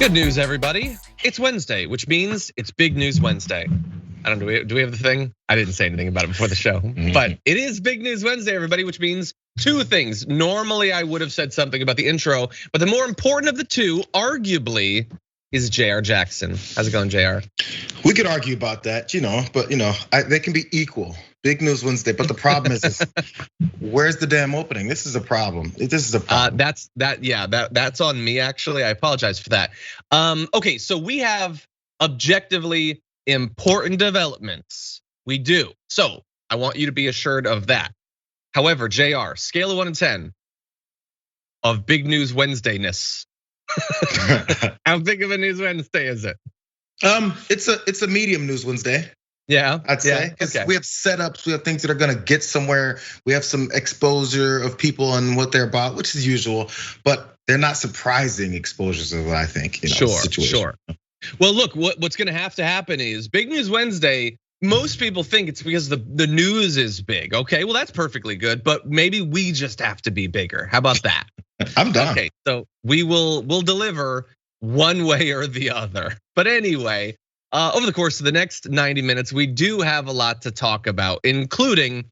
Good news, everybody. It's Wednesday, which means it's Big News Wednesday. I don't know, do we have the thing? I didn't say anything about it before the show, but it is Big News Wednesday, everybody, which means two things. Normally, I would have said something about the intro, but the more important of the two, arguably, is Jayar Jackson. How's it going, Jayar? We could argue about that, but they can be equal. Big News Wednesday, but the problem is where's the damn opening? This is a problem. This is a problem. That's on me, actually. I apologize for that. Okay, so we have objectively important developments. We do. So I want you to be assured of that. However, Jayar, scale of 1 to 10 of Big News Wednesday-ness. How big of a News Wednesday is it? It's a medium News Wednesday. Yeah, I'd say. Okay. We have setups, we have things that are gonna get somewhere. We have some exposure of people and what they're about, which is usual, but they're not surprising exposures of what I think. Sure. Well, look, what's gonna have to happen is Big News Wednesday. Most people think it's because the news is big. Okay, well that's perfectly good, but maybe we just have to be bigger. How about that? I'm done. Okay, so we'll deliver one way or the other. But anyway, over the course of the next 90 minutes, we do have a lot to talk about, including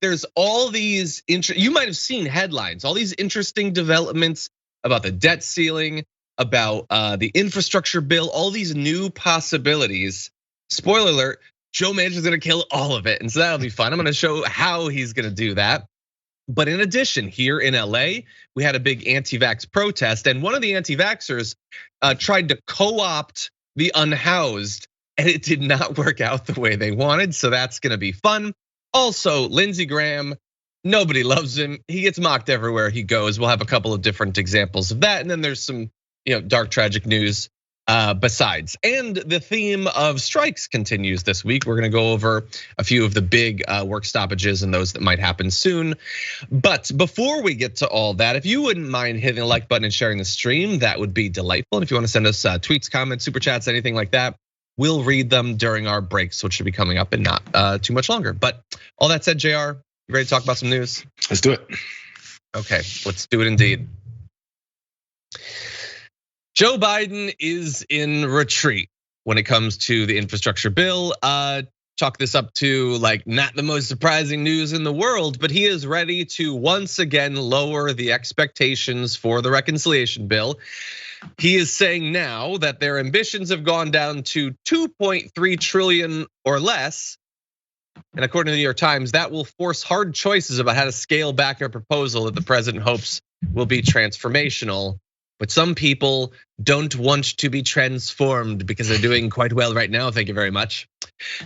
there's all these you might have seen headlines, all these interesting developments about the debt ceiling, about the infrastructure bill, all these new possibilities. Spoiler alert, Joe Manchin is gonna kill all of it, and so that'll be fun. I'm gonna show how he's gonna do that. But in addition, here in LA, we had a big anti-vax protest, and one of the anti-vaxxers tried to co-opt the unhoused, and it did not work out the way they wanted, so that's gonna be fun. Also, Lindsey Graham, nobody loves him. He gets mocked everywhere he goes. We'll have a couple of different examples of that, and then there's some dark, tragic news besides. And the theme of strikes continues this week. We're gonna go over a few of the big work stoppages and those that might happen soon. But before we get to all that, if you wouldn't mind hitting the like button and sharing the stream, that would be delightful. And if you wanna send us tweets, comments, super chats, anything like that, we'll read them during our breaks, which should be coming up in not too much longer. But all that said, Jayar, you ready to talk about some news? Let's do it. Okay, let's do it indeed. Joe Biden is in retreat when it comes to the infrastructure bill. Chalk this up to not the most surprising news in the world, but he is ready to once again lower the expectations for the reconciliation bill. He is saying now that their ambitions have gone down to 2.3 trillion or less. And according to the New York Times, that will force hard choices about how to scale back a proposal that the president hopes will be transformational. But some people don't want to be transformed because they're doing quite well right now, thank you very much.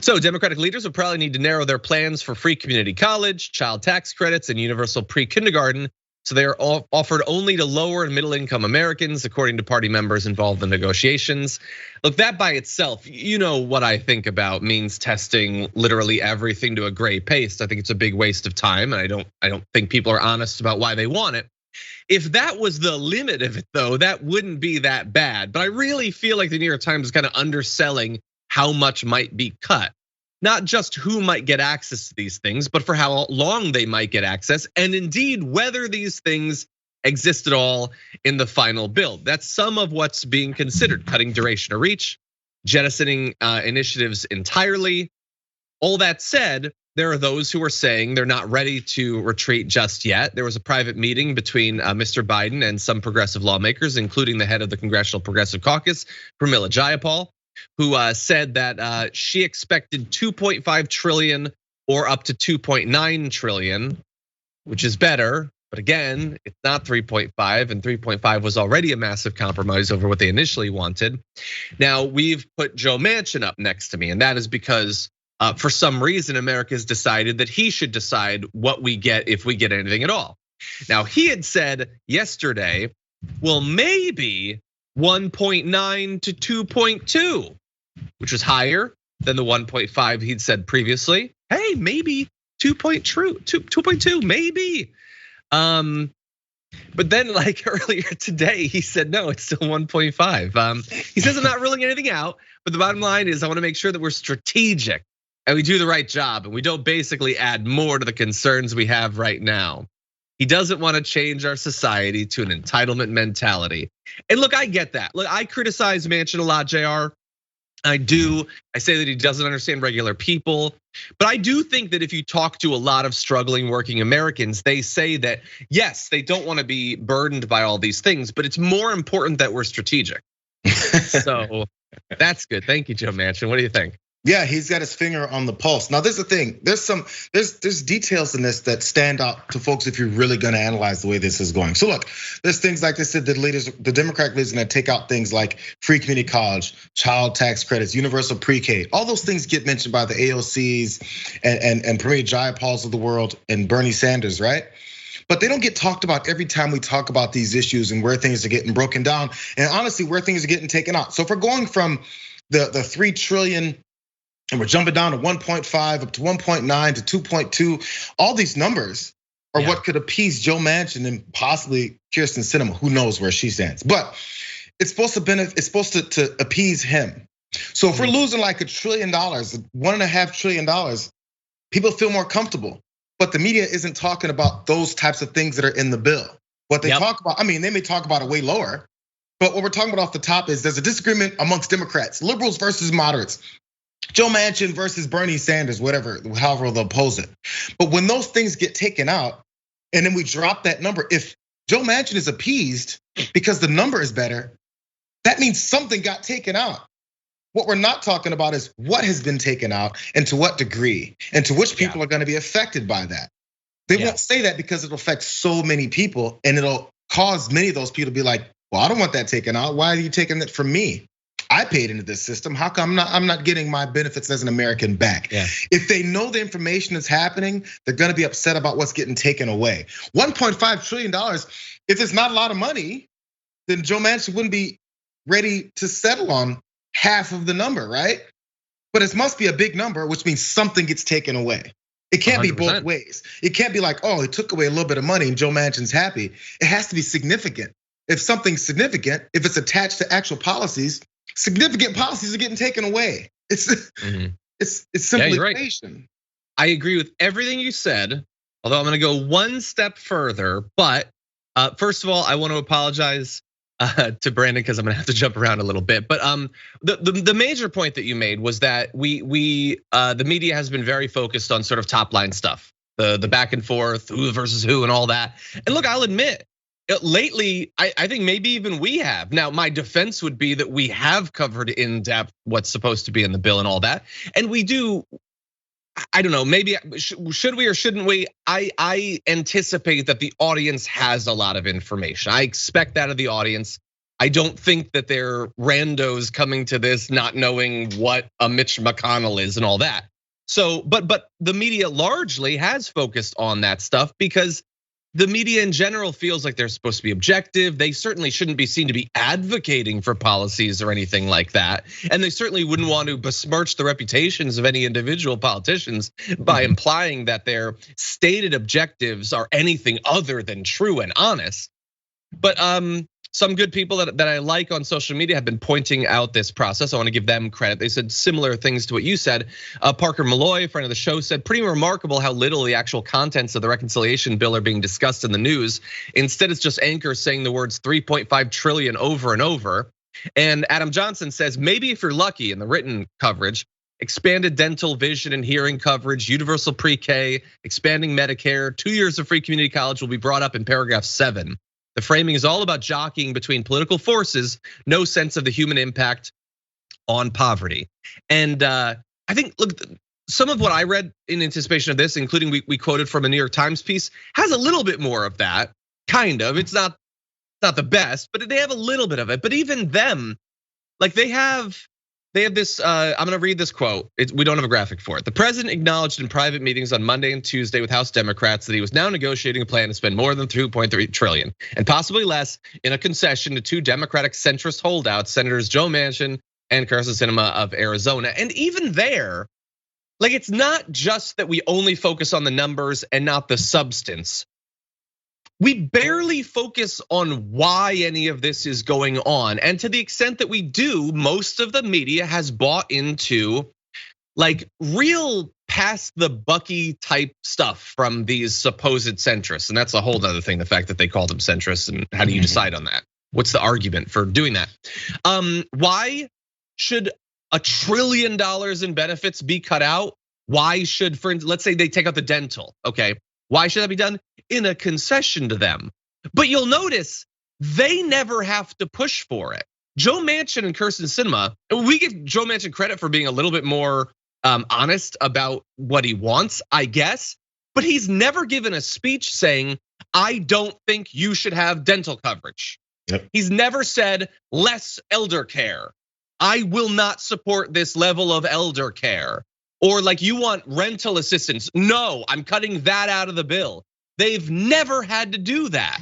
So Democratic leaders will probably need to narrow their plans for free community college, child tax credits, and universal pre-kindergarten. So they are offered only to lower and middle income Americans, according to party members involved in negotiations. Look, that by itself, you know what I think about means testing literally everything to a gray paste. I think it's a big waste of time, and I don't think people are honest about why they want it. If that was the limit of it though, that wouldn't be that bad. But I really feel like the New York Times is kind of underselling how much might be cut. Not just who might get access to these things, but for how long they might get access, and indeed whether these things exist at all in the final bill. That's some of what's being considered: cutting duration of reach, jettisoning initiatives entirely. All that said, there are those who are saying they're not ready to retreat just yet. There was a private meeting between Mr. Biden and some progressive lawmakers, including the head of the Congressional Progressive Caucus, Pramila Jayapal, who said that she expected 2.5 trillion or up to 2.9 trillion, which is better. But again, it's not 3.5, and 3.5 was already a massive compromise over what they initially wanted. Now, we've put Joe Manchin up next to me, and that is because for some reason, America's decided that he should decide what we get, if we get anything at all. Now, he had said yesterday, well, maybe 1.9 to 2.2, which was higher than the 1.5 he'd said previously. Hey, maybe 2.2, maybe. But then earlier today, he said, no, it's still 1.5. He says, I'm not ruling anything out, but the bottom line is I wanna make sure that we're strategic and we do the right job and we don't basically add more to the concerns we have right now. He doesn't want to change our society to an entitlement mentality. And look, I get that. Look, I criticize Manchin a lot, Jayar. I do. I say that he doesn't understand regular people. But I do think that if you talk to a lot of struggling working Americans, they say that, yes, they don't want to be burdened by all these things, but it's more important that we're strategic. So that's good. Thank you, Joe Manchin. What do you think? Yeah, he's got his finger on the pulse. Now, there's the thing. There's details in this that stand out to folks if you're really going to analyze the way this is going. So look, there's things like they said the Democratic leaders are going to take out things like free community college, child tax credits, universal pre-K. All those things get mentioned by the AOCs and Premier Jayar Pauls of the world and Bernie Sanders, right? But they don't get talked about every time we talk about these issues and where things are getting broken down, and honestly, where things are getting taken out. So if we're going from the 3 trillion. And we're jumping down to 1.5 up to 1.9 to 2.2. All these numbers are what could appease Joe Manchin and possibly Kyrsten Sinema. Who knows where she stands? But it's supposed to appease him. So if we're losing like $1 trillion, $1.5 trillion, people feel more comfortable. But the media isn't talking about those types of things that are in the bill. What they talk about, I mean, they may talk about it way lower. But what we're talking about off the top is there's a disagreement amongst Democrats, liberals versus moderates. Joe Manchin versus Bernie Sanders, whatever, however they'll pose it. But when those things get taken out, and then we drop that number, if Joe Manchin is appeased because the number is better, that means something got taken out. What we're not talking about is what has been taken out and to what degree, and to which people are gonna be affected by that. They won't say that because it'll affect so many people, and it'll cause many of those people to be like, well, I don't want that taken out. Why are you taking it from me? I paid into this system. How come I'm not getting my benefits as an American back? If they know the information is happening, they're gonna be upset about what's getting taken away. $1.5 trillion, if it's not a lot of money, then Joe Manchin wouldn't be ready to settle on half of the number, right? But it must be a big number, which means something gets taken away. It can't 100%. Be both ways. It can't be like, oh, it took away a little bit of money and Joe Manchin's happy. It has to be significant. If something's significant, if it's attached to actual policies, significant policies are getting taken away. It's simply equation. I agree with everything you said, although I'm gonna go one step further. But first of all, I want to apologize to Brandon because I'm gonna have to jump around a little bit. But the major point that you made was that the media has been very focused on sort of top line stuff, the back and forth, who versus who, and all that. And look, I'll admit, lately, I think maybe even we have. Now, my defense would be that we have covered in depth what's supposed to be in the bill and all that. And we do, I don't know, maybe should we or shouldn't we? I anticipate that the audience has a lot of information. I expect that of the audience. I don't think that they're randos coming to this not knowing what a Mitch McConnell is and all that. So, but the media largely has focused on that stuff because the media in general feels like they're supposed to be objective. They certainly shouldn't be seen to be advocating for policies or anything like that. And they certainly wouldn't want to besmirch the reputations of any individual politicians by implying that their stated objectives are anything other than true and honest. But some good people that I like on social media have been pointing out this process. I want to give them credit. They said similar things to what you said. Parker Malloy, a friend of the show, said pretty remarkable how little the actual contents of the reconciliation bill are being discussed in the news. Instead, it's just anchors saying the words 3.5 trillion over and over. And Adam Johnson says maybe if you're lucky in the written coverage, expanded dental, vision, and hearing coverage, universal pre-K, expanding Medicare, 2 years of free community college will be brought up in paragraph 7. The framing is all about jockeying between political forces, no sense of the human impact on poverty. And I think, look, some of what I read in anticipation of this, including we quoted from a New York Times piece, has a little bit more of that, kind of. It's not the best, but they have a little bit of it. But even them, like they have this, I'm gonna read this quote. We don't have a graphic for it. The president acknowledged in private meetings on Monday and Tuesday with House Democrats that he was now negotiating a plan to spend more than 2.3 trillion and possibly less in a concession to two Democratic centrist holdouts, Senators Joe Manchin and Kyrsten Sinema of Arizona. And even there, like it's not just that we only focus on the numbers and not the substance. We barely focus on why any of this is going on. And to the extent that we do, most of the media has bought into like real past the Bucky type stuff from these supposed centrists. And that's a whole other thing, the fact that they call them centrists, and how do you decide on that? What's the argument for doing that? Why should $1 trillion in benefits be cut out? Why should, for instance, let's say they take out the dental, okay? Why should that be done? In a concession to them. But you'll notice they never have to push for it. Joe Manchin and Kyrsten Sinema, we give Joe Manchin credit for being a little bit more honest about what he wants, I guess. But he's never given a speech saying, I don't think you should have dental coverage. Yep. He's never said less elder care. I will not support this level of elder care. Or like, you want rental assistance. No, I'm cutting that out of the bill. They've never had to do that.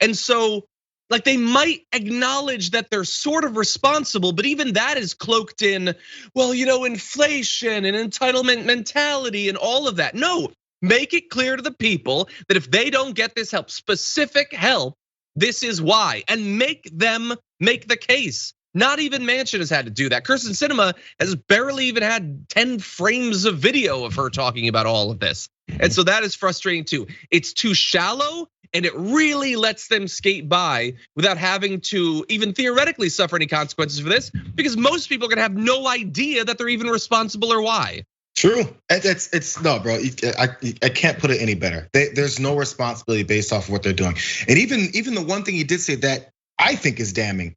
And so, like, they might acknowledge that they're sort of responsible, but even that is cloaked in, well, inflation and entitlement mentality and all of that. No, make it clear to the people that if they don't get this help, specific help, this is why, and make them make the case. Not even Manchin has had to do that. Kyrsten Sinema has barely even had 10 frames of video of her talking about all of this. And so that is frustrating too. It's too shallow, and it really lets them skate by without having to even theoretically suffer any consequences for this, because most people are gonna have no idea that they're even responsible or why. True. It's no, bro. I can't put it any better. There's no responsibility based off of what they're doing. And even the one thing he did say that I think is damning.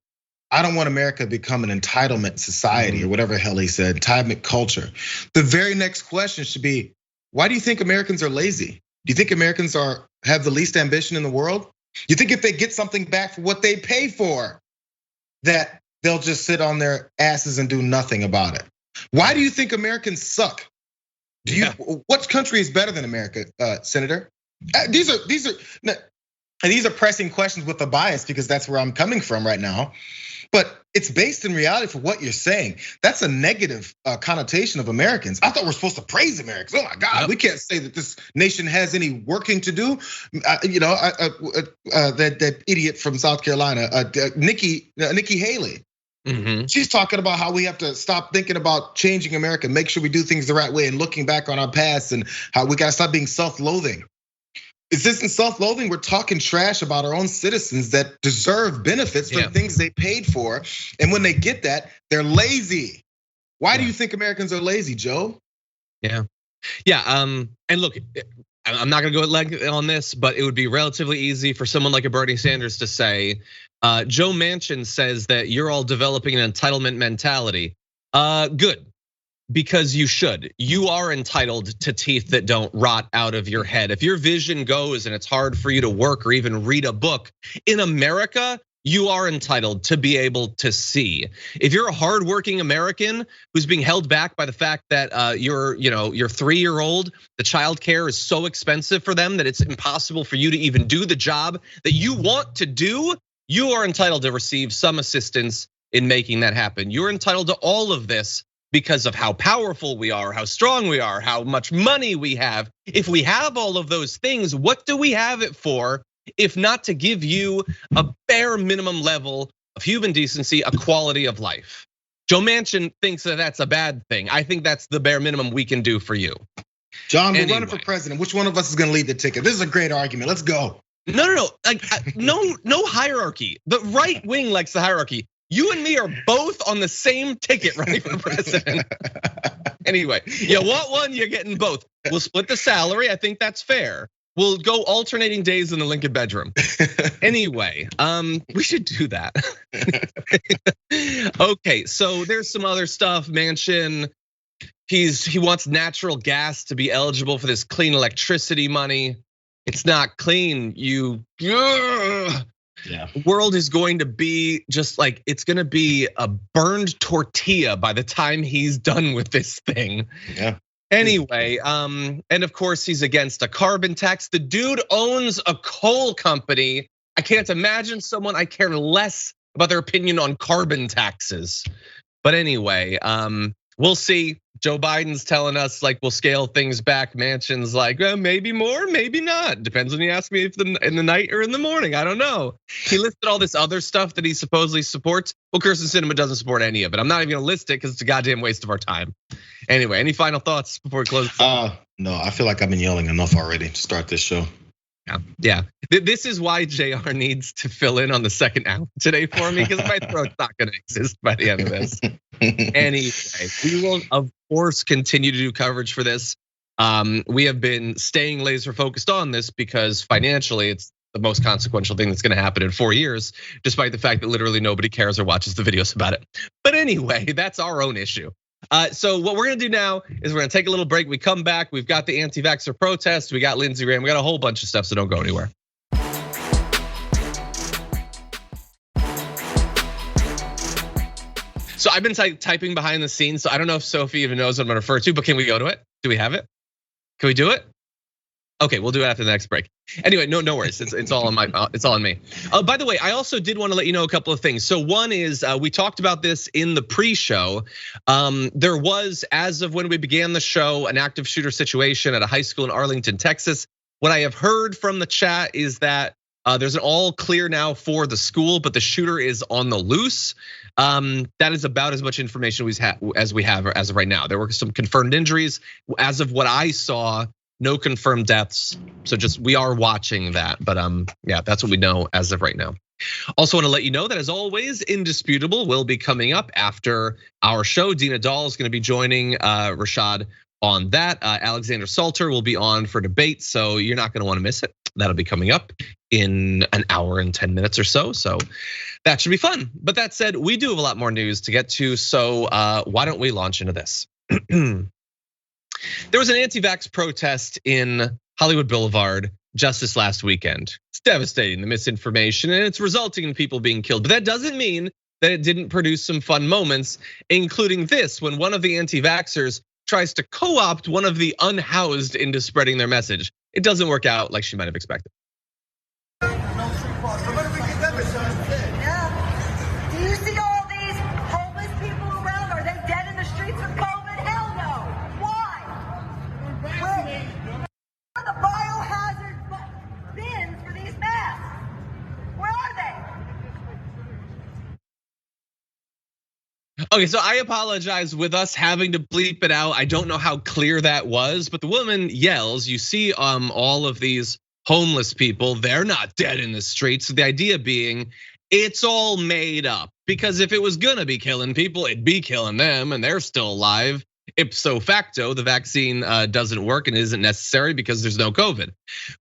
I don't want America to become an entitlement society or whatever the hell he said, entitlement culture. The very next question should be, why do you think Americans are lazy? Do you think Americans have the least ambition in the world? You think if they get something back for what they pay for, that they'll just sit on their asses and do nothing about it? Why do you think Americans suck? What country is better than America, Senator? These are pressing questions with a bias because that's where I'm coming from right now. But it's based in reality for what you're saying. That's a negative connotation of Americans. I thought we're supposed to praise Americans. Oh my God, we can't say that this nation has any working to do. That idiot from South Carolina, Nikki Haley. She's talking about how we have to stop thinking about changing America, make sure we do things the right way, and looking back on our past, and how we gotta stop being self-loathing. Is this in self-loathing? We're talking trash about our own citizens that deserve benefits from things they paid for. And when they get that, they're lazy. Why do you think Americans are lazy, Joe? And look, I'm not gonna go at length on this, but it would be relatively easy for someone like a Bernie Sanders to say, Joe Manchin says that you're all developing an entitlement mentality. Good. Because you should. You are entitled to teeth that don't rot out of your head. If your vision goes and it's hard for you to work or even read a book, in America, you are entitled to be able to see. If you're a hardworking American who's being held back by the fact that your 3-year-old, the childcare is so expensive for them that it's impossible for you to even do the job that you want to do, you are entitled to receive some assistance in making that happen. You're entitled to all of this because of how powerful we are, how strong we are, how much money we have. If we have all of those things, what do we have it for if not to give you a bare minimum level of human decency, a quality of life? Joe Manchin thinks that that's a bad thing. I think that's the bare minimum we can do for you. John, we're running for president. Which one of us is gonna lead the ticket? This is a great argument. Let's go. No, like no hierarchy. The right wing likes the hierarchy. You and me are both on the same ticket running for president. Anyway, you want one, you're getting both. We'll split the salary, I think that's fair. We'll go alternating days in the Lincoln bedroom. Anyway, we should do that. Okay, so there's some other stuff. Manchin, he wants natural gas to be eligible for this clean electricity money. It's not clean, The world is going to be just like, it's gonna be a burned tortilla by the time he's done with this thing. Anyway, and of course he's against a carbon tax. The dude owns a coal company. I can't imagine someone I care less about their opinion on carbon taxes. But anyway, we'll see. Joe Biden's telling us like we'll scale things back. Manchin's like, well, maybe more, maybe not. Depends when you ask me if in the night or in the morning. I don't know. He listed all this other stuff that he supposedly supports. Well, Kyrsten Sinema doesn't support any of it. I'm not even gonna list it because it's a goddamn waste of our time. Anyway, any final thoughts before we close? No, I feel like I've been yelling enough already to start this show. Yeah. This is why Jayar needs to fill in on the second hour today for me, because my throat's not gonna exist by the end of this. Anyway, we will of course continue to do coverage for this. We have been staying laser focused on this because financially it's the most consequential thing that's gonna happen in 4 years, despite the fact that literally nobody cares or watches the videos about it. But anyway, that's our own issue. So what we're gonna do now is we're gonna take a little break. We come back, we've got the anti-vaxxer protest, we got Lindsey Graham, we got a whole bunch of stuff, so don't go anywhere. So I've been typing behind the scenes, so I don't know if Sophie even knows what I'm gonna refer to, but can we go to it? Do we have it? Can we do it? Okay, we'll do it after the next break. Anyway, no worries. It's all on me. By the way, I also did want to let you know a couple of things. So one is we talked about this in the pre-show. There was, as of when we began the show, an active shooter situation at a high school in Arlington, Texas. What I have heard from the chat is that there's an all clear now for the school, but the shooter is on the loose. That is about as much information as we have as of right now. There were some confirmed injuries. As of what I saw, no confirmed deaths. So just we are watching that, but yeah, that's what we know as of right now. Also want to let you know that as always, Indisputable will be coming up after our show. Dina Dahl is going to be joining Rashad on that. Alexander Salter will be on for debate, so you're not going to want to miss it. That'll be coming up in an hour and 10 minutes or so. So that should be fun. But that said, we do have a lot more news to get to. So why don't we launch into this? There was an anti-vax protest in Hollywood Boulevard just this last weekend. It's devastating, the misinformation, and it's resulting in people being killed. But that doesn't mean that it didn't produce some fun moments, including this, when one of the anti-vaxxers tries to co-opt one of the unhoused into spreading their message. It doesn't work out like she might have expected. Okay, so I apologize with us having to bleep it out. I don't know how clear that was, but the woman yells, you see all of these homeless people, they're not dead in the streets. So the idea being it's all made up, because if it was gonna be killing people, it'd be killing them and they're still alive. Ipso facto, the vaccine doesn't work and isn't necessary because there's no COVID.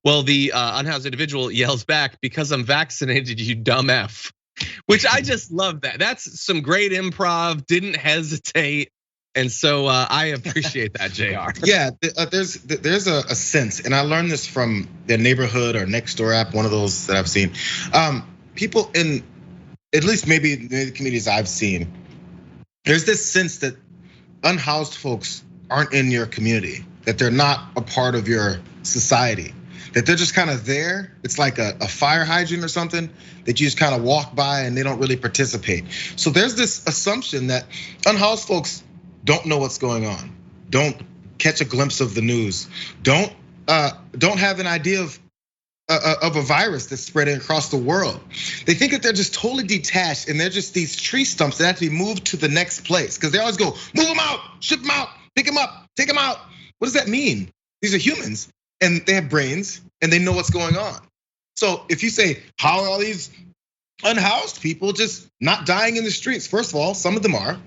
Well, the unhoused individual yells back, because I'm vaccinated, you dumb F. Which I just love that. That's some great improv, didn't hesitate. And so I appreciate that, Jayar. Yeah, there's a sense, and I learned this from the Neighborhood or Nextdoor app, one of those that I've seen. People in, at least maybe the communities I've seen, there's this sense that unhoused folks aren't in your community, that they're not a part of your society, that they're just kind of there. It's like a fire hydrant or something that you just kind of walk by and they don't really participate. So there's this assumption that unhoused folks don't know what's going on, don't catch a glimpse of the news, don't have an idea of a virus that's spreading across the world. They think that they're just totally detached and they're just these tree stumps that have to be moved to the next place, because they always go, move them out, ship them out, pick them up, take them out. What does that mean? These are humans and they have brains and they know what's going on. So if you say, how are all these unhoused people just not dying in the streets? First of all, some of them are.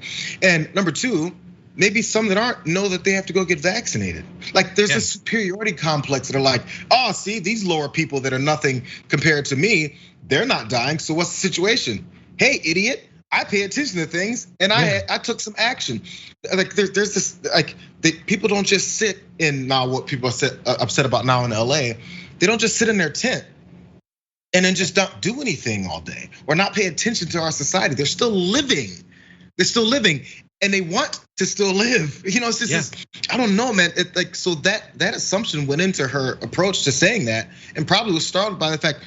And number two, maybe some that aren't know that they have to go get vaccinated. Like there's this superiority complex that are like, oh, see, these lower people that are nothing compared to me, they're not dying. So what's the situation? Hey, idiot, I pay attention to things and I took some action. Like there's this, like people don't just sit in now what people are upset about now in LA. They don't just sit in their tent and then just don't do anything all day or not pay attention to our society. They're still living. They're still living. And they want to still live. It's just this, I don't know, man. So that assumption went into her approach to saying that, and probably was started by the fact,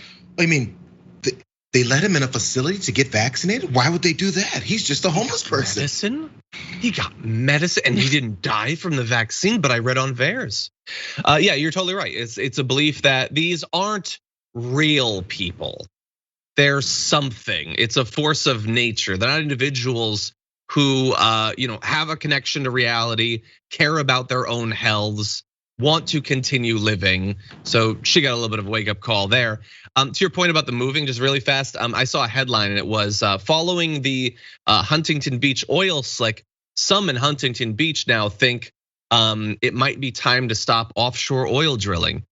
They let him in a facility to get vaccinated? Why would they do that? He's just a homeless person. Medicine? He got medicine and he didn't die from the vaccine, but I read on VAERS. Yeah, you're totally right. It's a belief that these aren't real people. They're something. It's a force of nature. They're not individuals who have a connection to reality, care about their own healths, want to continue living. So she got a little bit of a wake up call there. To your point about the moving, just really fast, I saw a headline and it was following the Huntington Beach oil slick. Some in Huntington Beach now think it might be time to stop offshore oil drilling.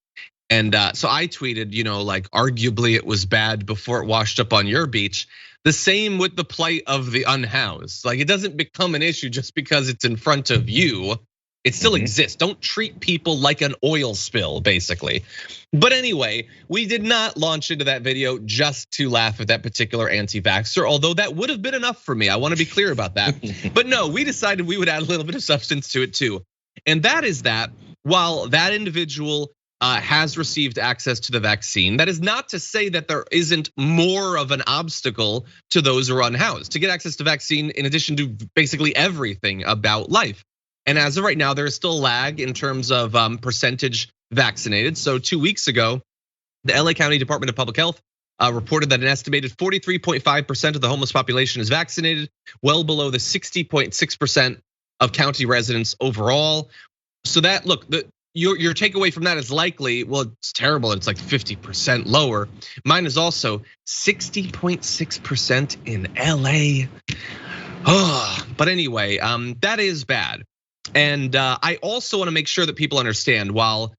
And so I tweeted, like arguably it was bad before it washed up on your beach. The same with the plight of the unhoused. Like it doesn't become an issue just because it's in front of you. It still exists. Don't treat people like an oil spill, basically. But anyway, we did not launch into that video just to laugh at that particular anti-vaxxer, although that would have been enough for me. I want to be clear about that. But no, we decided we would add a little bit of substance to it too. And that is that while that individual has received access to the vaccine, that is not to say that there isn't more of an obstacle to those who are unhoused to get access to vaccine in addition to basically everything about life. And as of right now, there is still a lag in terms of percentage vaccinated. So 2 weeks ago, the LA County Department of Public Health reported that an estimated 43.5% of the homeless population is vaccinated, well below the 60.6% of county residents overall. So that, look, your takeaway from that is likely, well, it's terrible, it's like 50% lower. Mine is also 60.6% in LA. But anyway, that is bad. And I also want to make sure that people understand, while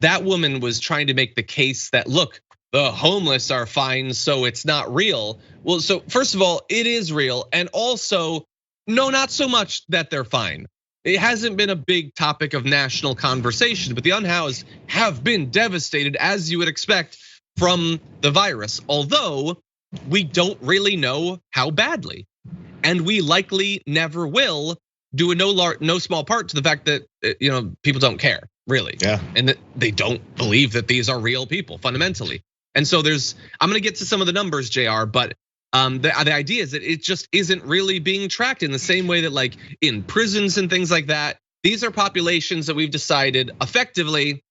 that woman was trying to make the case that, look, the homeless are fine, so it's not real. Well, so first of all, it is real. And also, no, not so much that they're fine. It hasn't been a big topic of national conversation, but the unhoused have been devastated, as you would expect, from the virus. Although we don't really know how badly. And we likely never will, due in no small part to the fact that people don't care, really. Yeah. And that they don't believe that these are real people fundamentally. And so I'm gonna get to some of the numbers, Jayar, but the idea is that it just isn't really being tracked in the same way that, like, in prisons and things like that, these are populations that we've decided effectively,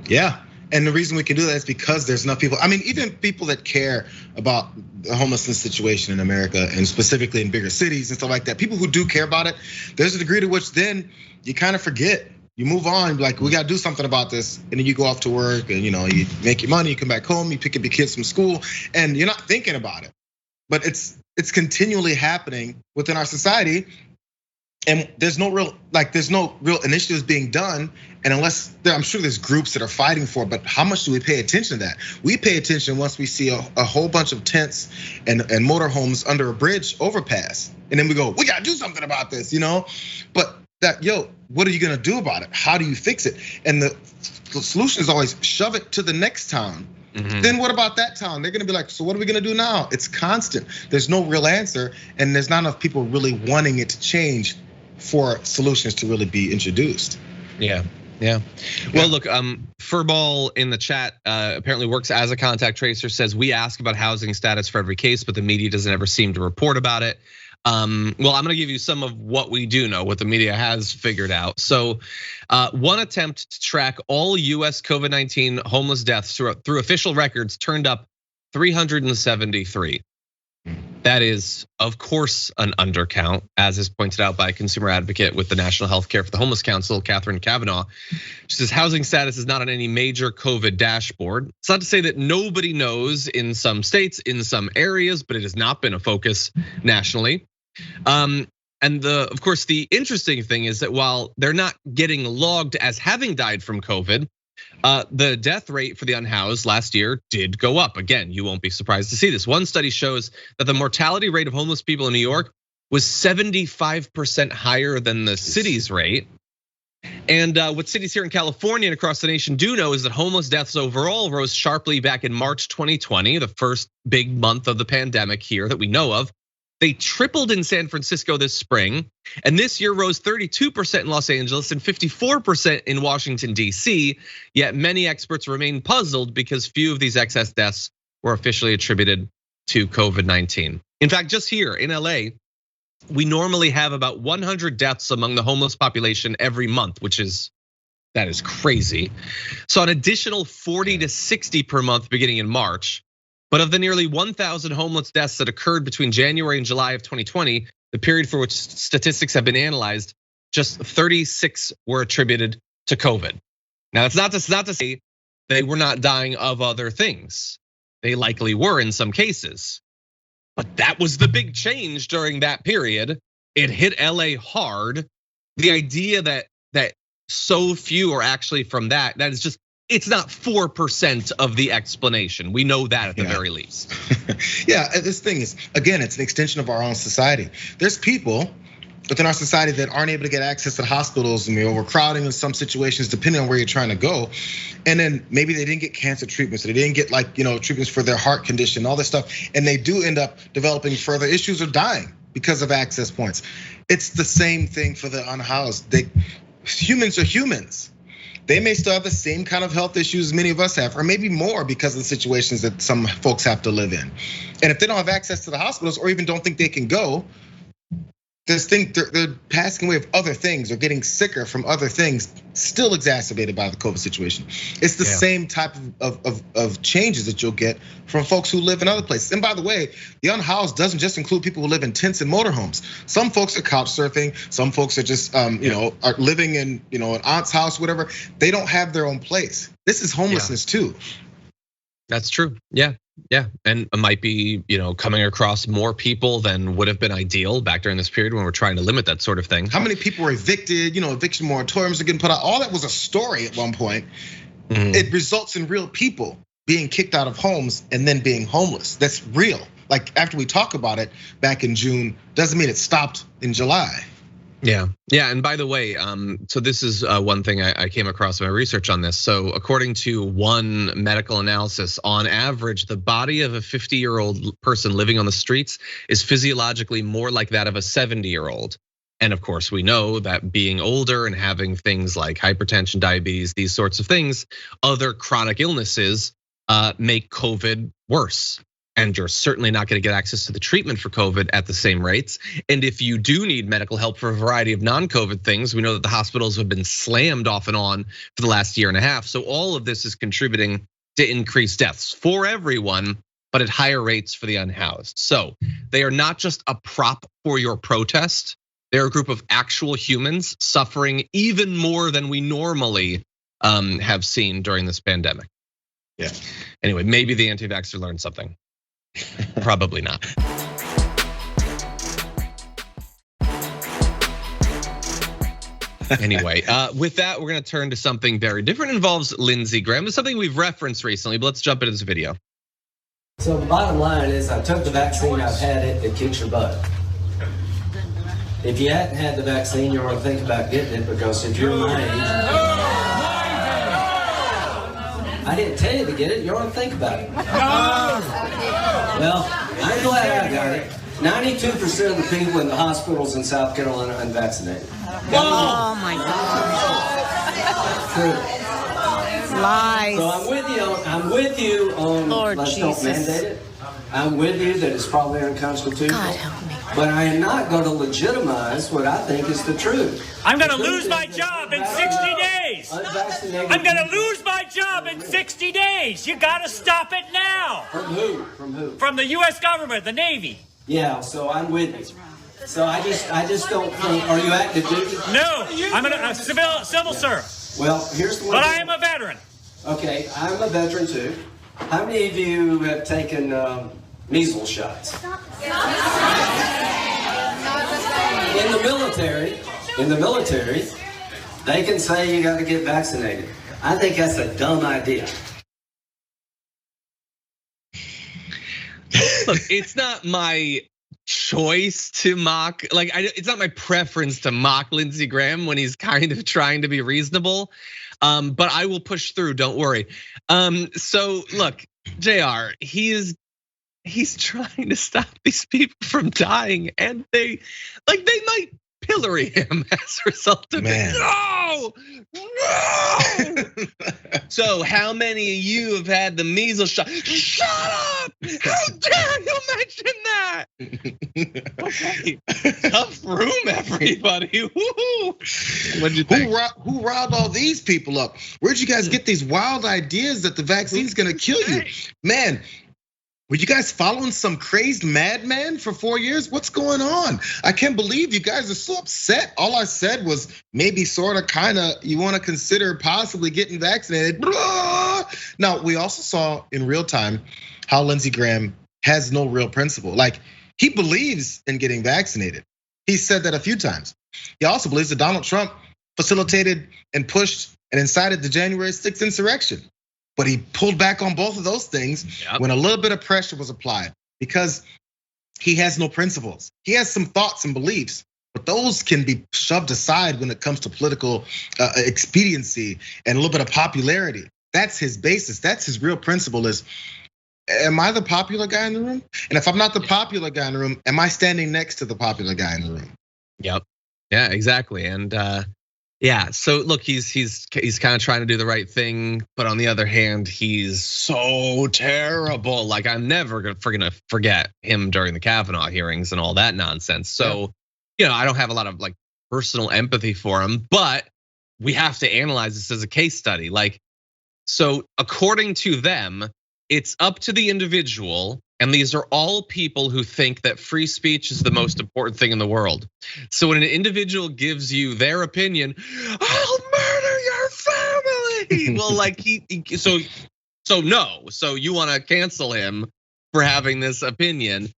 Yeah. And the reason we can do that is because there's enough people. I mean, even people that care about the homelessness situation in America, and specifically in bigger cities and stuff like that, people who do care about it, there's a degree to which then you kind of forget. You move on, like, we gotta do something about this. And then you go off to work and you make your money, you come back home, you pick up your kids from school, and you're not thinking about it. But it's continually happening within our society. And there's no real initiatives being done. And I'm sure there's groups that are fighting for it, but how much do we pay attention to that? We pay attention once we see a whole bunch of tents and motorhomes under a bridge overpass. And then we go, we gotta do something about this, But what are you gonna do about it? How do you fix it? And the solution is always shove it to the next town. Then what about that town? They're gonna be like, so what are we gonna do now? It's constant. There's no real answer, and there's not enough people really wanting it to change for solutions to really be introduced. Yeah. Well, look, Furball in the chat apparently works as a contact tracer, says we ask about housing status for every case, but the media doesn't ever seem to report about it. Well, I'm gonna give you some of what we do know, what the media has figured out. So one attempt to track all US COVID-19 homeless deaths through official records turned up 373. That is, of course, an undercount, as is pointed out by a consumer advocate with the National Health Care for the Homeless Council, Catherine Kavanaugh. She says housing status is not on any major COVID dashboard. It's not to say that nobody knows in some states, in some areas, but it has not been a focus nationally. And of course, the interesting thing is that while they're not getting logged as having died from COVID, the death rate for the unhoused last year did go up. Again, you won't be surprised to see this. One study shows that the mortality rate of homeless people in New York was 75% higher than the city's rate. And what cities here in California and across the nation do know is that homeless deaths overall rose sharply back in March 2020, the first big month of the pandemic here that we know of. They tripled in San Francisco this spring, and this year rose 32% in Los Angeles and 54% in Washington, D.C. Yet many experts remain puzzled because few of these excess deaths were officially attributed to COVID-19. In fact, just here in LA, we normally have about 100 deaths among the homeless population every month, that is crazy. So an additional 40 to 60 per month beginning in March. But of the nearly 1,000 homeless deaths that occurred between January and July of 2020, the period for which statistics have been analyzed, just 36 were attributed to COVID. Now, it's not to say they were not dying of other things. They likely were in some cases. But that was the big change during that period. It hit LA hard. The idea that so few are actually from that is just, it's not 4% of the explanation. We know that at the very least. Yeah, this thing is, again, it's an extension of our own society. There's people within our society that aren't able to get access to hospitals, and we're overcrowding in some situations, depending on where you're trying to go. And then maybe they didn't get cancer treatments, they didn't get treatments for their heart condition, all this stuff, and they do end up developing further issues or dying because of access points. It's the same thing for the unhoused. Humans are humans. They may still have the same kind of health issues many of us have, or maybe more because of the situations that some folks have to live in. And if they don't have access to the hospitals or even don't think they can go, they're passing away of other things or getting sicker from other things, still exacerbated by the COVID situation. It's the same type of changes that you'll get from folks who live in other places. And by the way, the unhoused doesn't just include people who live in tents and motorhomes. Some folks are couch surfing. Some folks are just, are living in, an aunt's house, whatever. They don't have their own place. This is homelessness too. That's true. Yeah. And it might be, coming across more people than would have been ideal back during this period when we're trying to limit that sort of thing. How many people were evicted? Eviction moratoriums are getting put out. All that was a story at one point. It results in real people being kicked out of homes and then being homeless. That's real. Like after we talk about it back in June, doesn't mean it stopped in July. Yeah. And by the way, so this is one thing I came across in my research on this. So according to one medical analysis, on average, the body of a 50-year-old person living on the streets is physiologically more like that of a 70-year-old. And of course, we know that being older and having things like hypertension, diabetes, these sorts of things, other chronic illnesses make COVID worse. And you're certainly not gonna get access to the treatment for COVID at the same rates. And if you do need medical help for a variety of non-COVID things, we know that the hospitals have been slammed off and on for the last year and a half. So all of this is contributing to increased deaths for everyone, but at higher rates for the unhoused. So they are not just a prop for your protest. They're a group of actual humans suffering even more than we normally have seen during this pandemic. Yeah. Anyway, maybe the anti-vaxxer learned something. Probably not. Anyway, with that, we're gonna turn to something very different. It involves Lindsey Graham. It's something we've referenced recently, but let's jump into this video. So the bottom line is I took the vaccine, I've had it, it kicks your butt. If you hadn't had the vaccine, you ought to think about getting it, because if you're my age, I didn't tell you to get it, you ought to think about it. Well, I'm glad I got it. 92% of the people in the hospitals in South Carolina are unvaccinated. Oh my God. True. Lies. So I'm with you on Lord let's Jesus. don't mandate it. I'm with you that it's probably unconstitutional. God help me. But I am not going to legitimize what I think is the truth. I'm going to lose my job in 60 days. Unvaccinated I'm going to lose my job in 60 days. You got to stop it now. From who? From who? From the US government, the Navy. Yeah, so I'm with you. So I just don't think, are you active duty? No, I'm a civil servant. Well, here's the one. But I am a veteran. Okay, I'm a veteran too. How many of you have taken measles shots? In the military, they can say you got to get vaccinated. I think that's a dumb idea. Look, it's not my choice to mock, it's not my preference to mock Lindsey Graham when he's kind of trying to be reasonable. But I will push through, don't worry. So look, Jayar, he's trying to stop these people from dying, and they might pillory him as a result of it. No, no, no. So how many of you have had the measles shot? Shut up! How dare you mention that? Okay, tough room, everybody. What'd you think? Who riled all these people up? Where'd you guys get these wild ideas that the vaccine's gonna kill you? Man, were you guys following some crazed madman for 4 years? What's going on? I can't believe you guys are so upset. All I said was maybe sort of kind of you want to consider possibly getting vaccinated. Now, we also saw in real time how Lindsey Graham has no real principle. Like, he believes in getting vaccinated. He said that a few times. He also believes that Donald Trump facilitated and pushed and incited the January 6th insurrection. But he pulled back on both of those things when a little bit of pressure was applied because he has no principles. He has some thoughts and beliefs, but those can be shoved aside when it comes to political expediency and a little bit of popularity. That's his basis. That's his real principle is, am I the popular guy in the room? And if I'm not the popular guy in the room, am I standing next to the popular guy in the room? Yep. Yeah, exactly. And yeah, so look, he's kind of trying to do the right thing, but on the other hand, he's so terrible. Like, I'm never gonna forget him during the Kavanaugh hearings and all that nonsense. So, I don't have a lot of like personal empathy for him, but we have to analyze this as a case study. Like, so according to them, it's up to the individual. And these are all people who think that free speech is the most important thing in the world. So when an individual gives you their opinion, I'll murder your family. Well, like so you want to cancel him for having this opinion.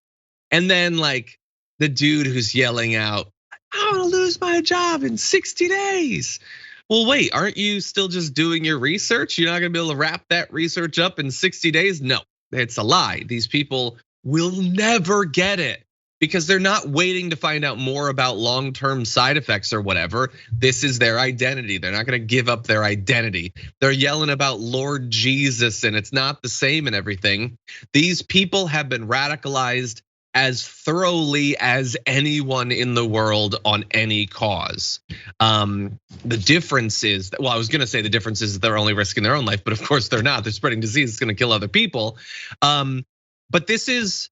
And then like the dude who's yelling out, I want to lose my job in 60 days. Well, wait, aren't you still just doing your research? You're not gonna be able to wrap that research up in 60 days? No. It's a lie. These people will never get it because they're not waiting to find out more about long-term side effects or whatever. This is their identity. They're not gonna give up their identity. They're yelling about Lord Jesus and it's not the same and everything. These people have been radicalized as thoroughly as anyone in the world on any cause. The difference is, well, I was gonna say the difference is they're only risking their own life, but of course they're not. They're spreading disease, it's gonna kill other people. But this is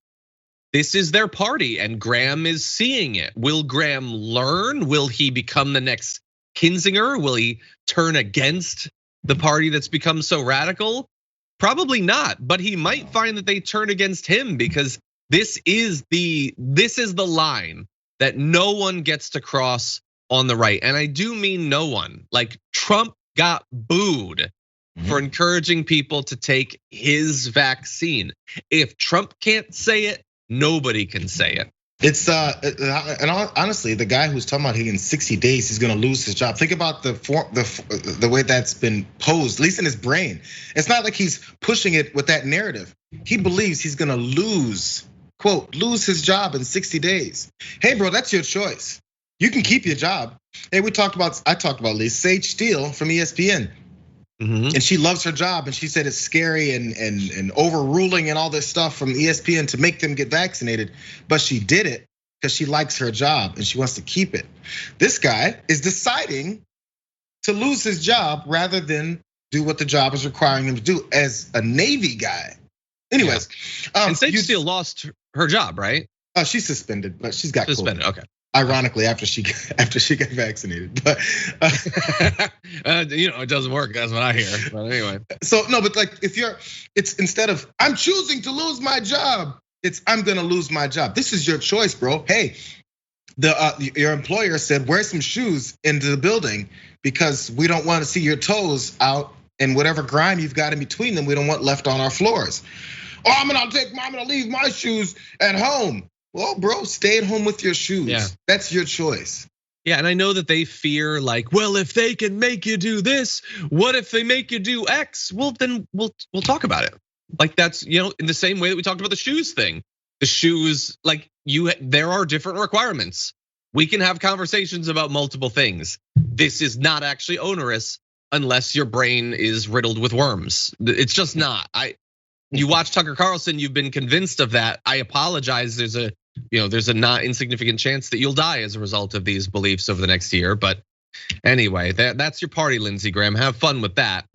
their party and Graham is seeing it. Will Graham learn? Will he become the next Kinzinger? Will he turn against the party that's become so radical? Probably not, but he might find that they turn against him because this is the line that no one gets to cross on the right. And I do mean no one. Like Trump got booed for encouraging people to take his vaccine. If Trump can't say it, nobody can say it. It's and honestly, the guy who's talking about in 60 days he's gonna lose his job. Think about the way that's been posed, at least in his brain. It's not like he's pushing it with that narrative. He believes he's gonna lose, quote, lose his job in 60 days. Hey, bro, that's your choice. You can keep your job. Hey, I talked about Sage Steele from ESPN. And she loves her job, and she said it's scary and overruling and all this stuff from ESPN to make them get vaccinated. But she did it because she likes her job and she wants to keep it. This guy is deciding to lose his job rather than do what the job is requiring him to do as a Navy guy. Anyways, and Sage Steele lost her job, right? She's suspended, but she's got suspended. COVID. Okay. Ironically, after she got vaccinated, but it doesn't work. That's what I hear. But anyway, so no, but like it's instead of I'm choosing to lose my job, it's I'm gonna lose my job. This is your choice, bro. Hey, your employer said wear some shoes into the building because we don't want to see your toes out and whatever grime you've got in between them. We don't want left on our floors. Oh, I'm gonna leave my shoes at home. Well, bro, stay at home with your shoes. Yeah. That's your choice. Yeah, and I know that they fear like, well, if they can make you do this, what if they make you do X? Well, then we'll talk about it. Like that's, in the same way that we talked about the shoes thing. The shoes, like there are different requirements. We can have conversations about multiple things. This is not actually onerous unless your brain is riddled with worms. It's just not. You watch Tucker Carlson, you've been convinced of that. I apologize. There's a not insignificant chance that you'll die as a result of these beliefs over the next year. But Anyway, that's your party, Lindsey Graham. Have fun with that.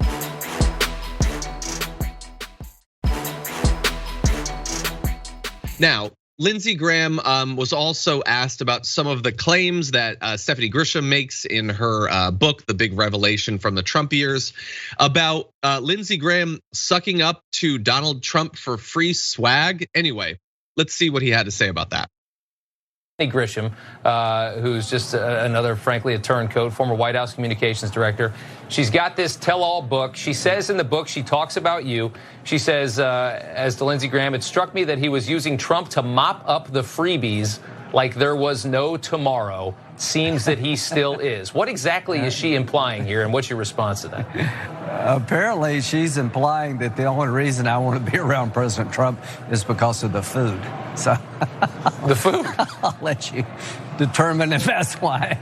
Now, Lindsey Graham was also asked about some of the claims that Stephanie Grisham makes in her book, The Big Revelation from the Trump Years, about Lindsey Graham sucking up to Donald Trump for free swag. Anyway, let's see what he had to say about that. Grisham, who's just another, frankly, a turncoat, former White House communications director. She's got this tell-all book. She says in the book, she talks about you. She says, as to Lindsey Graham, it struck me that he was using Trump to mop up the freebies like there was no tomorrow. Seems that he still is. What exactly is she implying here, and what's your response to that? Apparently, she's implying that the only reason I want to be around President Trump is because of the food. So, the food? I'll let you determine if that's why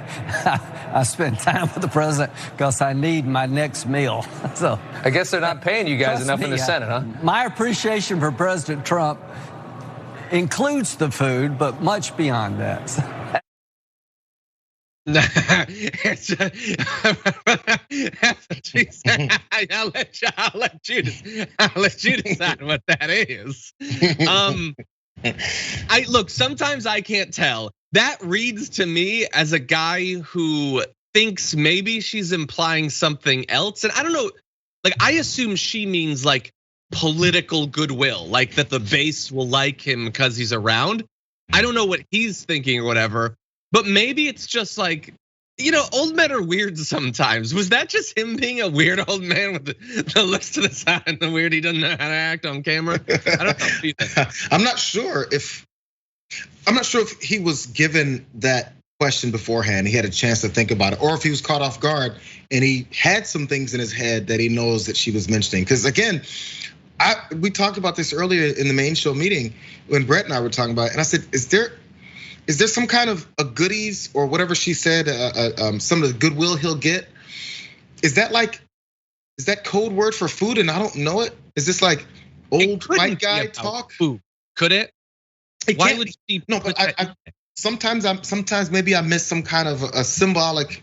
I spend time with the president, because I need my next meal. So, I guess they're not paying you guys enough in the Senate, huh? My appreciation for President Trump includes the food, but much beyond that. So. I'll let you decide what that is. Look, sometimes I can't tell. That reads to me as a guy who thinks maybe she's implying something else, and I don't know. Like, I assume she means like political goodwill, like that the base will like him because he's around. I don't know what he's thinking or whatever. But maybe it's just like, old men are weird sometimes. Was that just him being a weird old man with the looks to the side and the weird he doesn't know how to act on camera? I don't know. I'm not sure if he was given that question beforehand. He had a chance to think about it, or if he was caught off guard and he had some things in his head that he knows that she was mentioning. Because again, we talked about this earlier in the main show meeting when Brett and I were talking about it, and I said, is there some kind of a goodies or whatever she said, some of the goodwill he'll get? Is that code word for food and I don't know it? Is this like old white guy talk? Food. Could it? Why would she? No, but sometimes maybe I missed some kind of a symbolic,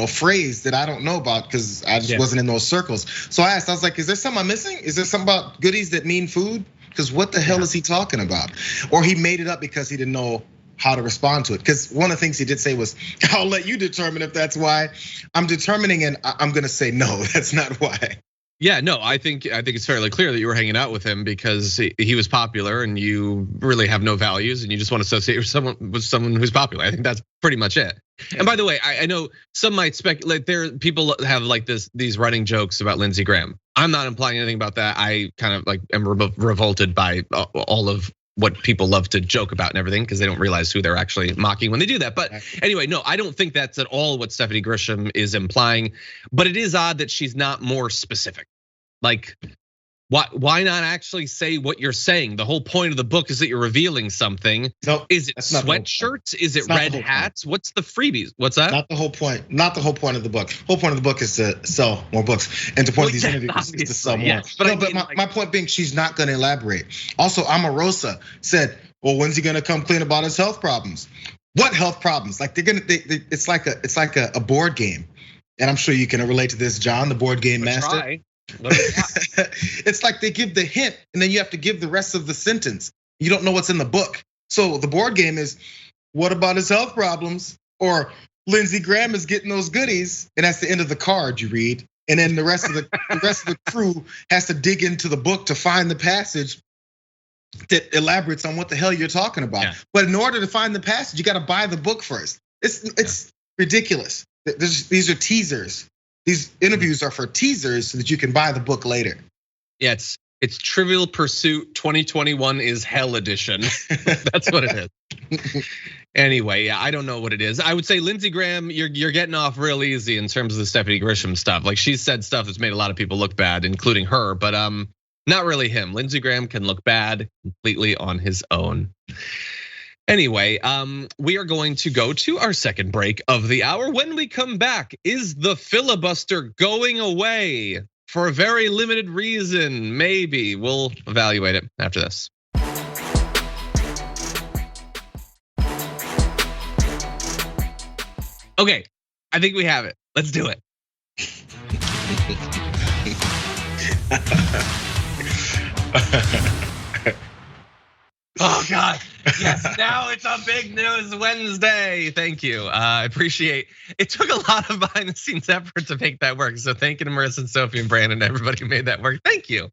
phrase that I don't know about because I just wasn't in those circles. So I was like, is there something I'm missing? Is there something about goodies that mean food? Because what the hell is he talking about? Or he made it up because he didn't know how to respond to it. Because one of the things he did say was, I'll let you determine if that's why. I'm determining, and I'm gonna say no, that's not why. Yeah, no, I think it's fairly clear that you were hanging out with him because he was popular and you really have no values and you just want to associate with someone who's popular. I think that's pretty much it. And by the way, I know some might speculate. People have like these running jokes about Lindsey Graham. I'm not implying anything about that. I kind of like am revolted by all of what people love to joke about and everything because they don't realize who they're actually mocking when they do that. But anyway, no, I don't think that's at all what Stephanie Grisham is implying. But it is odd that she's not more specific. Like, why not actually say what you're saying? The whole point of the book is that you're revealing something. No, is it sweatshirts? Is it red hats? What's the freebies? What's that? Not the whole point. Not the whole point of the book. The whole point of the book is to sell more books. And the point of these interviews is to sell more. Yes, but my point being, she's not going to elaborate. Also, Omarosa said, well, when's he going to come clean about his health problems? What health problems? Like it's like a board game. And I'm sure you can relate to this, John, the board game master. Try. It's like they give the hint and then you have to give the rest of the sentence. You don't know what's in the book. So the board game is, what about his health problems? Or Lindsey Graham is getting those goodies, and that's the end of the card you read. And then the rest of the crew has to dig into the book to find the passage that elaborates on what the hell you're talking about. Yeah. But in order to find the passage, you got to buy the book first. It's ridiculous. These are teasers. These interviews are for teasers so that you can buy the book later. Yeah, it's Trivial Pursuit 2021 is Hell Edition. That's what it is. Anyway, yeah, I don't know what it is. I would say Lindsey Graham, you're getting off real easy in terms of the Stephanie Grisham stuff. Like, she's said stuff that's made a lot of people look bad, including her, but not really him. Lindsey Graham can look bad completely on his own. Anyway, we are going to go to our second break of the hour. When we come back, is the filibuster going away for a very limited reason? Maybe. We'll evaluate it after this. Okay, I think we have it. Let's do it. Oh God, yes, now it's a big news Wednesday. Thank you, I appreciate. It took a lot of behind the scenes effort to make that work. So thank you to Marissa and Sophie and Brandon, everybody who made that work. Thank you.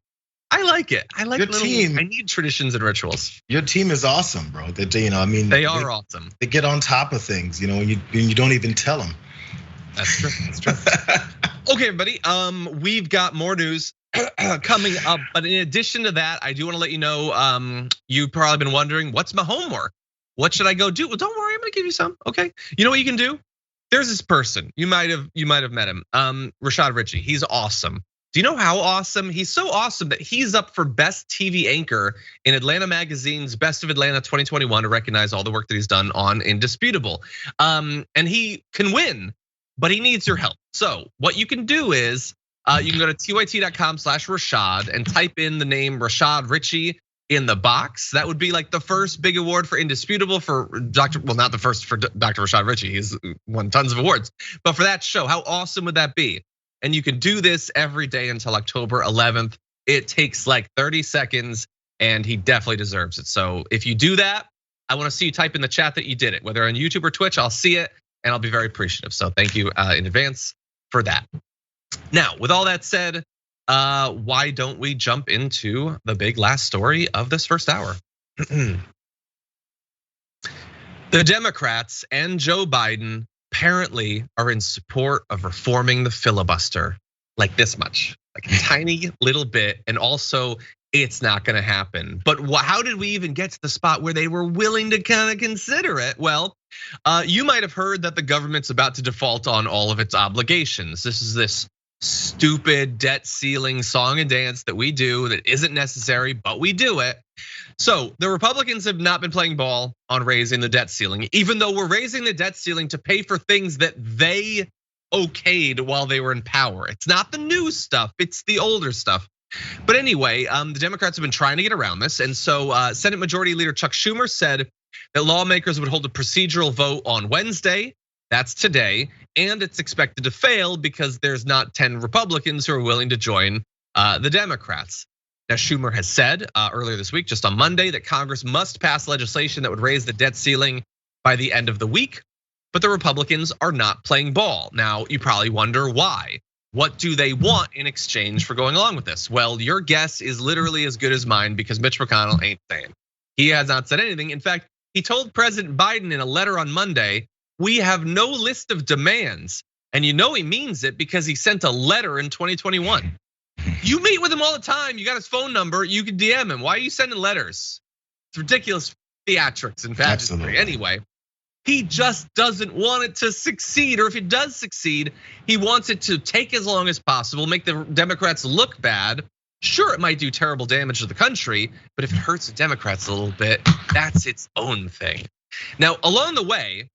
I like it. I like your team. I need traditions and rituals. Your team is awesome, bro. I mean, they are awesome. They get on top of things, and you don't even tell them. That's true. That's true. Okay, everybody. We've got more news coming up, but in addition to that, I do want to let you know. You've probably been wondering, what's my homework? What should I go do? Well, don't worry, I'm gonna give you some. Okay. You know what you can do? There's this person. You might have met him. Rashad Ritchie. He's awesome. Do you know how awesome? He's so awesome that he's up for Best TV Anchor in Atlanta Magazine's Best of Atlanta 2021 to recognize all the work that he's done on Indisputable. And he can win, but he needs your help. So what you can do is you can go to tyt.com/Rashad and type in the name Rashad Ritchie in the box. That would be like the first big award for Indisputable for not the first for Dr. Rashad Ritchie. He's won tons of awards, but for that show, how awesome would that be? And you can do this every day until October 11th. It takes like 30 seconds and he definitely deserves it. So if you do that, I wanna see you type in the chat that you did it, whether on YouTube or Twitch, I'll see it and I'll be very appreciative. So thank you in advance for that. Now, with all that said, why don't we jump into the big last story of this first hour? The Democrats and Joe Biden apparently are in support of reforming the filibuster, like this much, like a tiny little bit, and also it's not gonna happen. But how did we even get to the spot where they were willing to kind of consider it? Well, you might have heard that the government's about to default on all of its obligations. This is this stupid debt ceiling song and dance that we do that isn't necessary, but we do it. So the Republicans have not been playing ball on raising the debt ceiling, even though we're raising the debt ceiling to pay for things that they okayed while they were in power. It's not the new stuff, it's the older stuff. But anyway, the Democrats have been trying to get around this. And so Senate Majority Leader Chuck Schumer said that lawmakers would hold a procedural vote on Wednesday. That's today, and it's expected to fail because there's not 10 Republicans who are willing to join the Democrats. Now, Schumer has said earlier this week, just on Monday, that Congress must pass legislation that would raise the debt ceiling by the end of the week, but the Republicans are not playing ball. Now, you probably wonder why. What do they want in exchange for going along with this? Well, your guess is literally as good as mine because Mitch McConnell ain't saying. He has not said anything. In fact, he told President Biden in a letter on Monday, we have no list of demands. And you know he means it because he sent a letter in 2021. You meet with him all the time. You got his phone number. You can DM him. Why are you sending letters? It's ridiculous theatrics and pageantry. Anyway, he just doesn't want it to succeed. Or if it does succeed, he wants it to take as long as possible, make the Democrats look bad. Sure, it might do terrible damage to the country, but if it hurts the Democrats a little bit, that's its own thing. Now, along the way,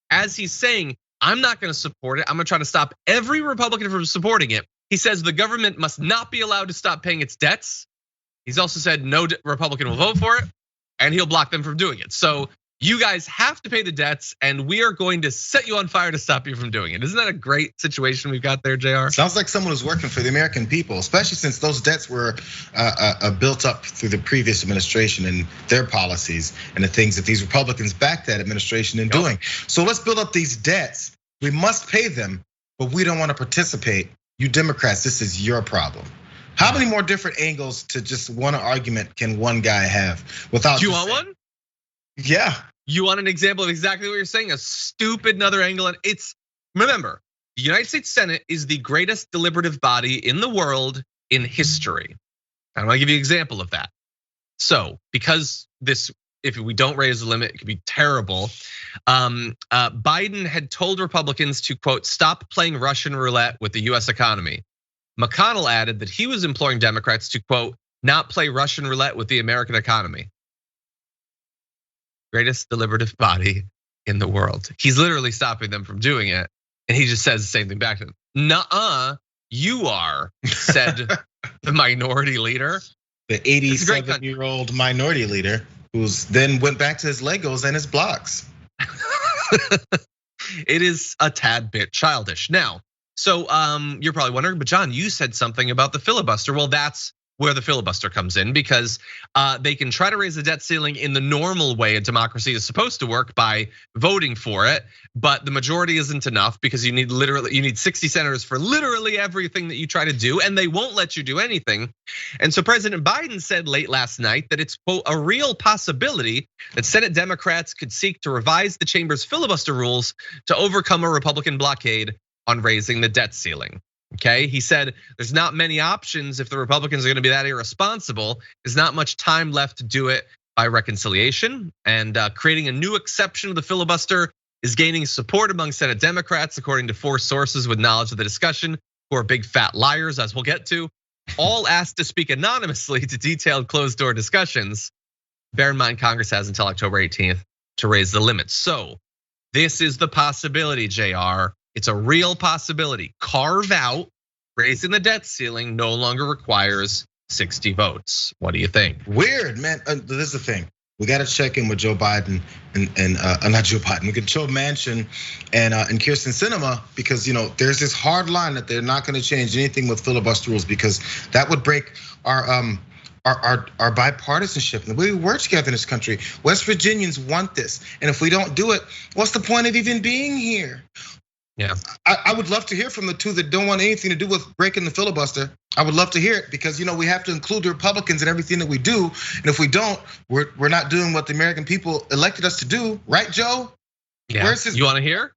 as he's saying, I'm not gonna support it, I'm gonna try to stop every Republican from supporting it. He says the government must not be allowed to stop paying its debts. He's also said no Republican will vote for it, and he'll block them from doing it. So you guys have to pay the debts, and we are going to set you on fire to stop you from doing it. Isn't that a great situation we've got there, Jayar? Sounds like someone who's working for the American people, especially since those debts were built up through the previous administration and their policies and the things that these Republicans backed that administration in doing. So let's build up these debts. We must pay them, but we don't want to participate. You Democrats, this is your problem. How many more different angles to just one argument can one guy have without? Do you want one? Yeah. You want an example of exactly what you're saying? A stupid another angle. And it's, remember, the United States Senate is the greatest deliberative body in the world in history. I'm gonna give you an example of that. So, because this, if we don't raise the limit, it could be terrible. Biden had told Republicans to, quote, stop playing Russian roulette with the US economy. McConnell added that he was imploring Democrats to, quote, not play Russian roulette with the American economy. Greatest deliberative body in the world. He's literally stopping them from doing it. And he just says the same thing back to them. Nuh-uh, you are, said the minority leader. The 87-year-old minority leader who's then went back to his Legos and his blocks. It is a tad bit childish. Now, so you're probably wondering, but John, you said something about the filibuster. Well, that's where the filibuster comes in, because they can try to raise the debt ceiling in the normal way a democracy is supposed to work, by voting for it, but the majority isn't enough, because you need 60 senators for literally everything that you try to do, and they won't let you do anything. And so President Biden said late last night that it's, quote, a real possibility that Senate Democrats could seek to revise the chamber's filibuster rules to overcome a Republican blockade on raising the debt ceiling. Okay, he said there's not many options if the Republicans are going to be that irresponsible. There's not much time left to do it by reconciliation, and creating a new exception to the filibuster is gaining support among Senate Democrats, according to 4 sources with knowledge of the discussion, who are big fat liars, as we'll get to, all asked to speak anonymously to detailed closed-door discussions. Bear in mind, Congress has until October 18th to raise the limits. So this is the possibility, Jayar. It's a real possibility. Carve out raising the debt ceiling no longer requires 60 votes. What do you think? Weird, man. This is the thing. We got to check in with Joe Biden and not Joe Biden. We can Joe Manchin and Kyrsten Sinema, because there's this hard line that they're not going to change anything with filibuster rules, because that would break our bipartisanship and the way we work together in this country. West Virginians want this, and if we don't do it, what's the point of even being here? Yeah, I would love to hear from the two that don't want anything to do with breaking the filibuster. I would love to hear it, because we have to include the Republicans in everything that we do, and if we don't, we're not doing what the American people elected us to do, right, Joe? Yeah. Where's his? You want to hear?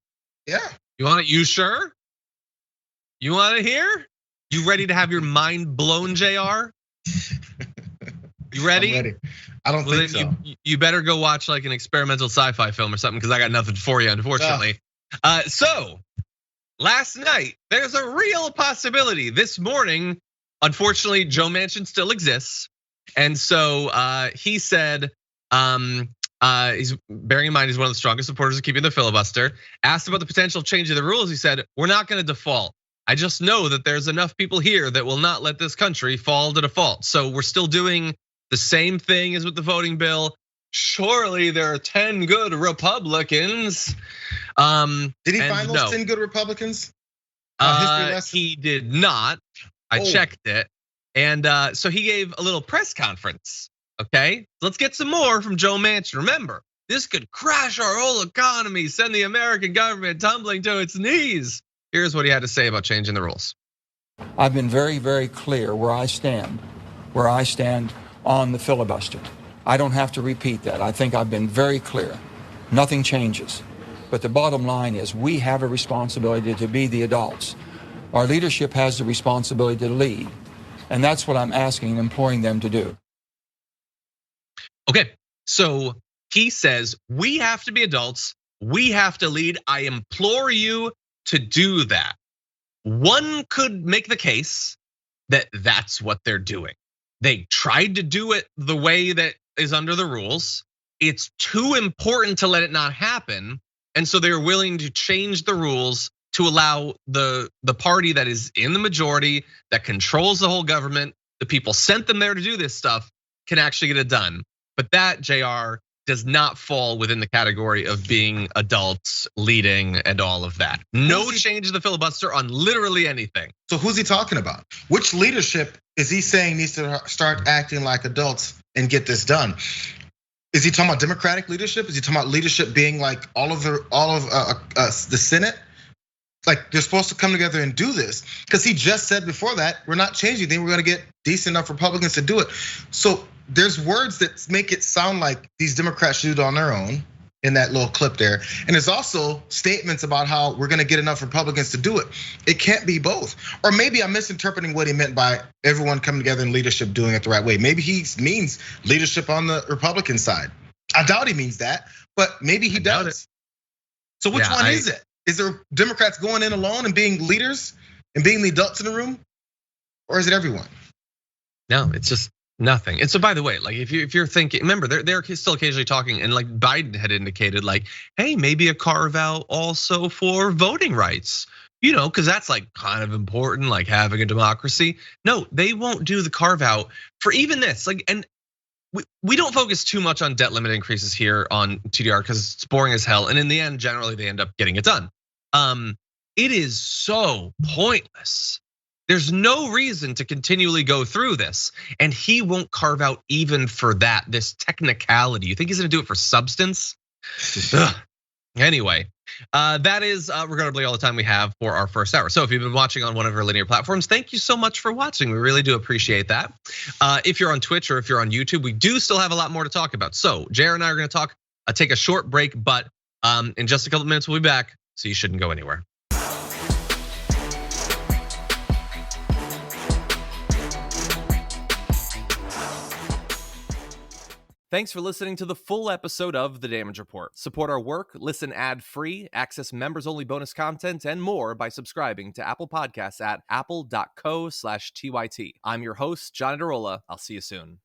Yeah. You want it? You sure? You want to hear? You ready to have your mind blown, Jayar? You ready? I'm ready. I don't think so. You better go watch like an experimental sci-fi film or something, because I got nothing for you, unfortunately. So last night, there's a real possibility. This morning, unfortunately, Joe Manchin still exists. And so he said, he's bearing in mind he's one of the strongest supporters of keeping the filibuster. Asked about the potential change of the rules, he said, we're not going to default. I just know that there's enough people here that will not let this country fall to default. So we're still doing the same thing as with the voting bill. Surely there are 10 good Republicans. Did he find those 10 good Republicans? He did not. I checked it. And so he gave a little press conference. Okay, let's get some more from Joe Manchin. Remember, this could crash our whole economy, send the American government tumbling to its knees. Here's what he had to say about changing the rules. I've been very, very clear where I stand on the filibuster. I don't have to repeat that. I think I've been very clear. Nothing changes. But the bottom line is we have a responsibility to be the adults. Our leadership has the responsibility to lead. And that's what I'm asking and imploring them to do. Okay, so he says we have to be adults. We have to lead. I implore you to do that. One could make the case that that's what they're doing. They tried to do it the way that is under the rules. It's too important to let it not happen. And so they're willing to change the rules to allow the party that is in the majority, that controls the whole government, the people sent them there to do this stuff, can actually get it done. But that, Jayar, does not fall within the category of being adults, leading, and all of that. No change to the filibuster on literally anything. So who's he talking about? Which leadership is he saying needs to start acting like adults and get this done? Is he talking about Democratic leadership? Is he talking about leadership being like all of the Senate? Like they're supposed to come together and do this, because he just said before that we're not changing anything. We're going to get decent enough Republicans to do it. So there's words that make it sound like these Democrats should do it on their own in that little clip there. And there's also statements about how we're going to get enough Republicans to do it. It can't be both. Or maybe I'm misinterpreting what he meant by everyone coming together in leadership doing it the right way. Maybe he means leadership on the Republican side. I doubt he means that, but maybe he does. So which one is it? Is there Democrats going in alone and being leaders and being the adults in the room? Or is it everyone? No, it's just nothing. And so, by the way, like if you're thinking, remember they're still occasionally talking, and like Biden had indicated, like, hey, maybe a carve out also for voting rights, because that's like kind of important, like having a democracy. No, they won't do the carve out for even this. Like, and we don't focus too much on debt limit increases here on TDR because it's boring as hell. And in the end, generally they end up getting it done. It is so pointless. There's no reason to continually go through this. And he won't carve out even for that, this technicality. You think he's gonna do it for substance? Anyway, that is regrettably all the time we have for our first hour. So if you've been watching on one of our linear platforms, thank you so much for watching. We really do appreciate that. If you're on Twitch or if you're on YouTube, we do still have a lot more to talk about. So Jayar and I are gonna talk, take a short break, but in just a couple minutes we'll be back, so you shouldn't go anywhere. Thanks for listening to the full episode of The Damage Report. Support our work, listen ad-free, access members-only bonus content, and more by subscribing to Apple Podcasts at apple.co/TYT. I'm your host, John Adarola. I'll see you soon.